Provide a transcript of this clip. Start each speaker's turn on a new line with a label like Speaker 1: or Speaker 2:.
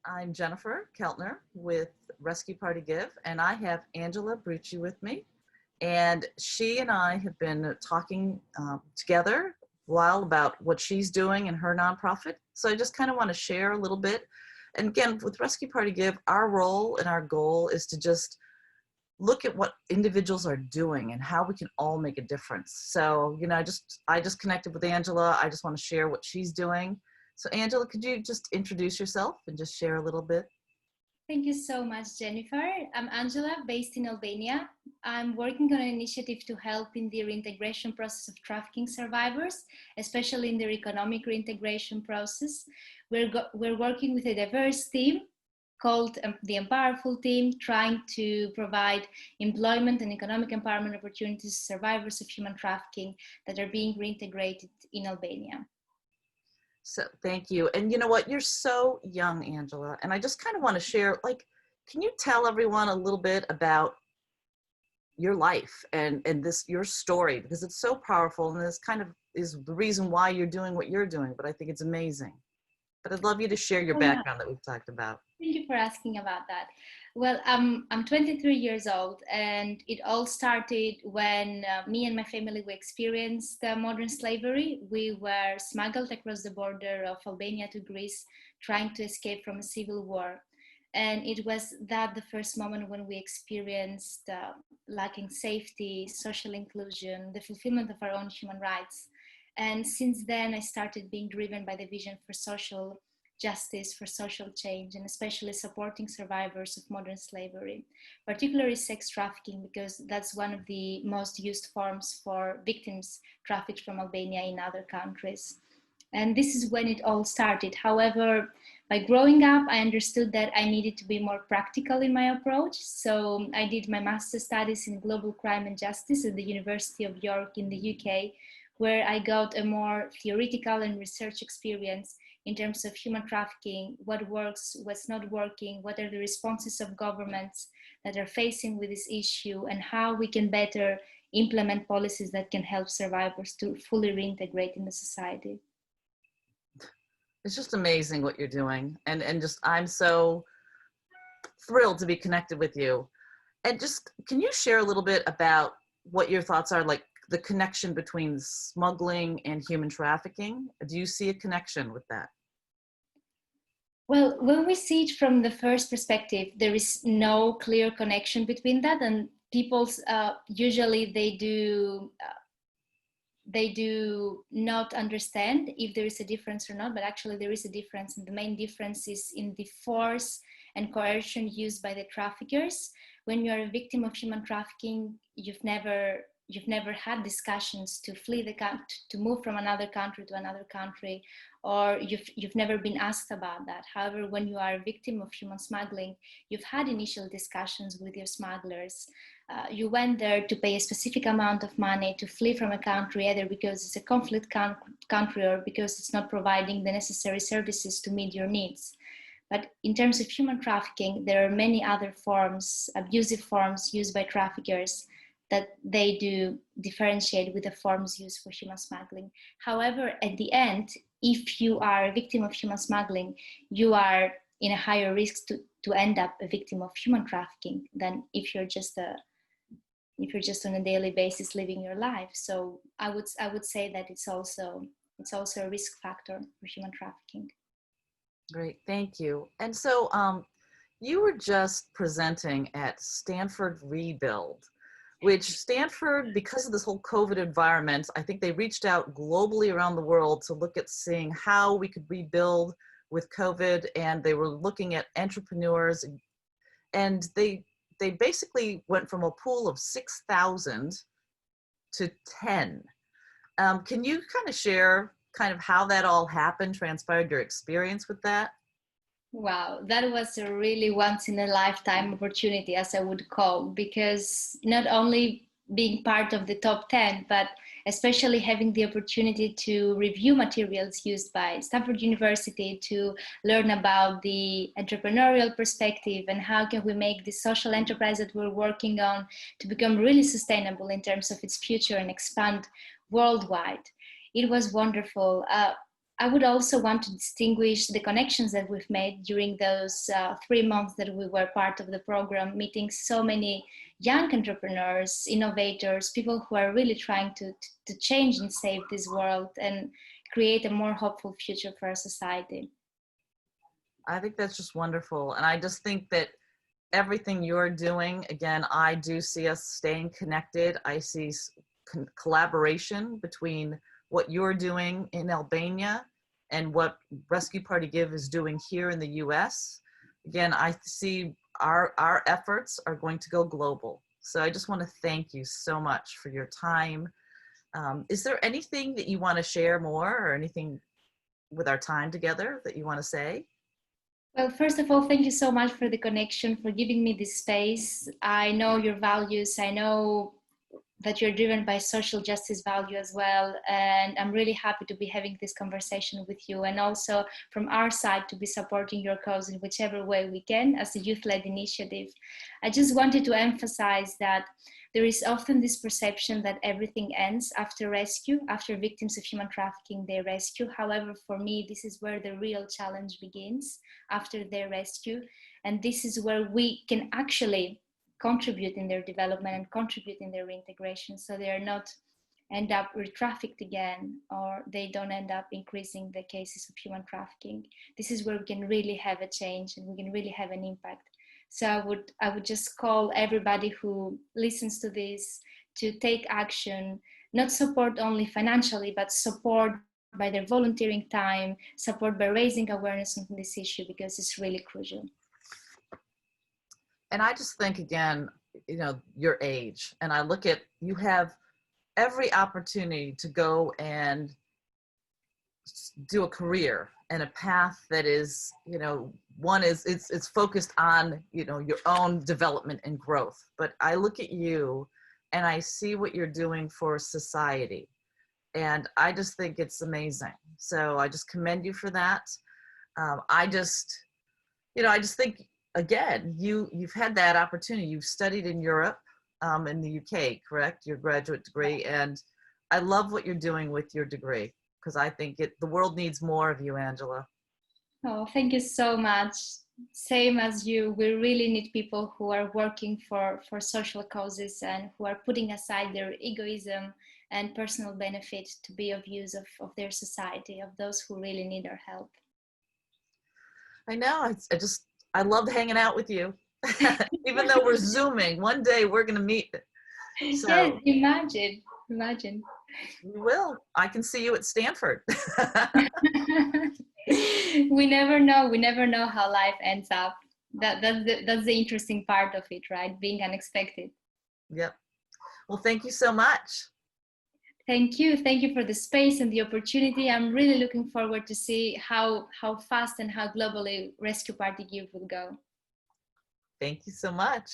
Speaker 1: I'm Jennifer Keltner with Rescue Party Give, and I have Anxhela Bruci with me. And she and I have been talking together a while about what she's doing in her nonprofit. So I just kind of want to share a little bit. And again, with Rescue Party Give, our role and our goal is to just look at what individuals are doing and how we can all make a difference. So, I just connected with Anxhela. I just want to share what she's doing. So Anxhela, could you just introduce yourself and just share a little bit?
Speaker 2: Thank you so much, Jennifer. I'm Anxhela, based in Albania. I'm working on an initiative to help in the reintegration process of trafficking survivors, especially in their economic reintegration process. We're working with a diverse team called the Empowerfull team, trying to provide employment and economic empowerment opportunities to survivors of human trafficking that are being reintegrated in Albania.
Speaker 1: So thank you. And you know what, you're so young, Anxhela, and I just kind of want to share, can you tell everyone a little bit about your life and your story, because it's so powerful, and this kind of is the reason why you're doing what you're doing, but I think it's amazing. But I'd love you to share your background that we've talked about.
Speaker 2: Thank you for asking about that. Well, I'm 23 years old, and it all started when me and my family we experienced modern slavery. We were smuggled across the border of Albania to Greece, trying to escape from a civil war. And it was that the first moment when we experienced lacking safety, social inclusion, the fulfillment of our own human rights. And since then, I started being driven by the vision for social justice, for social change, and especially supporting survivors of modern slavery, particularly sex trafficking, because that's one of the most used forms for victims trafficked from Albania in other countries. And this is when it all started. However, by growing up, I understood that I needed to be more practical in my approach. So I did my master's studies in global crime and justice at the University of York in the UK, where I got a more theoretical and research experience in terms of human trafficking, what works, what's not working, what are the responses of governments that are facing with this issue, and how we can better implement policies that can help survivors to fully reintegrate in the society.
Speaker 1: It's just amazing what you're doing. And I'm so thrilled to be connected with you. And just, can you share a little bit about what your thoughts are, like the connection between smuggling and human trafficking? Do you see a connection with that?
Speaker 2: Well, when we see it from the first perspective, there is no clear connection between that, and people's usually they do not understand if there is a difference or not, but actually there is a difference, and the main difference is in the force and coercion used by the traffickers. When you are a victim of human trafficking, you've never had discussions to flee the country, to move from another country to another country, or you've never been asked about that. However, when you are a victim of human smuggling, you've had initial discussions with your smugglers. You went there to pay a specific amount of money to flee from a country, either because it's a conflict country or because it's not providing the necessary services to meet your needs. But in terms of human trafficking, there are many other forms, abusive forms used by traffickers, that they do differentiate with the forms used for human smuggling. However, at the end, if you are a victim of human smuggling, you are in a higher risk to end up a victim of human trafficking than if you're just on a daily basis living your life. So I would say that it's also a risk factor for human trafficking.
Speaker 1: Great, thank you. And so you were just presenting at Stanford Rebuild, which Stanford, because of this whole COVID environment, I think they reached out globally around the world to look at seeing how we could rebuild with COVID, and they were looking at entrepreneurs, and they basically went from a pool of 6,000 to 10. Can you kind of share kind of how that all happened, transpired, your experience with that?
Speaker 2: Wow, that was a really once in a lifetime opportunity, as I would call, because not only being part of the top 10, but especially having the opportunity to review materials used by Stanford University, to learn about the entrepreneurial perspective and how can we make this social enterprise that we're working on to become really sustainable in terms of its future and expand worldwide. It was wonderful. I would also want to distinguish the connections that we've made during those 3 months that we were part of the program, meeting so many young entrepreneurs, innovators, people who are really trying to change and save this world and create a more hopeful future for our society.
Speaker 1: I think that's just wonderful. And I just think that everything you're doing, again, I do see us staying connected. I see collaboration between what you're doing in Albania and what Rescue Party Give is doing here in the US. Again, I see our efforts are going to go global. So I just want to thank you so much for your time. Is there anything that you want to share more, or anything with our time together that you want to say?
Speaker 2: Well, first of all, thank you so much for the connection, for giving me this space. I know your values. I know that you're driven by social justice value as well. And I'm really happy to be having this conversation with you, and also from our side to be supporting your cause in whichever way we can as a youth-led initiative. I just wanted to emphasize that there is often this perception that everything ends after rescue, after victims of human trafficking, they rescue. However, for me, this is where the real challenge begins, after their rescue. And this is where we can actually contribute in their development and contribute in their reintegration, so they are not end up re-trafficked again, or they don't end up increasing the cases of human trafficking. This is where we can really have a change and we can really have an impact. So I would just call everybody who listens to this to take action, not support only financially, but support by their volunteering time, support by raising awareness on this issue, because it's really crucial.
Speaker 1: And I just think, again, your age, and I look at, you have every opportunity to go and do a career and a path that is, one is, it's focused on, your own development and growth. But I look at you and I see what you're doing for society. And I just think it's amazing. So I just commend you for that. I just think, again, you've had that opportunity. You've studied in Europe, in the UK, correct? Your graduate degree. And I love what you're doing with your degree, because I think the world needs more of you, Anxhela.
Speaker 2: Oh, thank you so much. Same as you, we really need people who are working for social causes and who are putting aside their egoism and personal benefit to be of use of their society, of those who really need our help.
Speaker 1: I know, I loved hanging out with you. Even though we're Zooming, one day we're going to meet. So,
Speaker 2: yes, imagine.
Speaker 1: We will. I can see you at Stanford.
Speaker 2: We never know how life ends up. That's the interesting part of it, right? Being unexpected.
Speaker 1: Yep. Well, thank you so much.
Speaker 2: Thank you for the space and the opportunity. I'm really looking forward to see how fast and how globally Rescue Party Give will go.
Speaker 1: Thank you so much.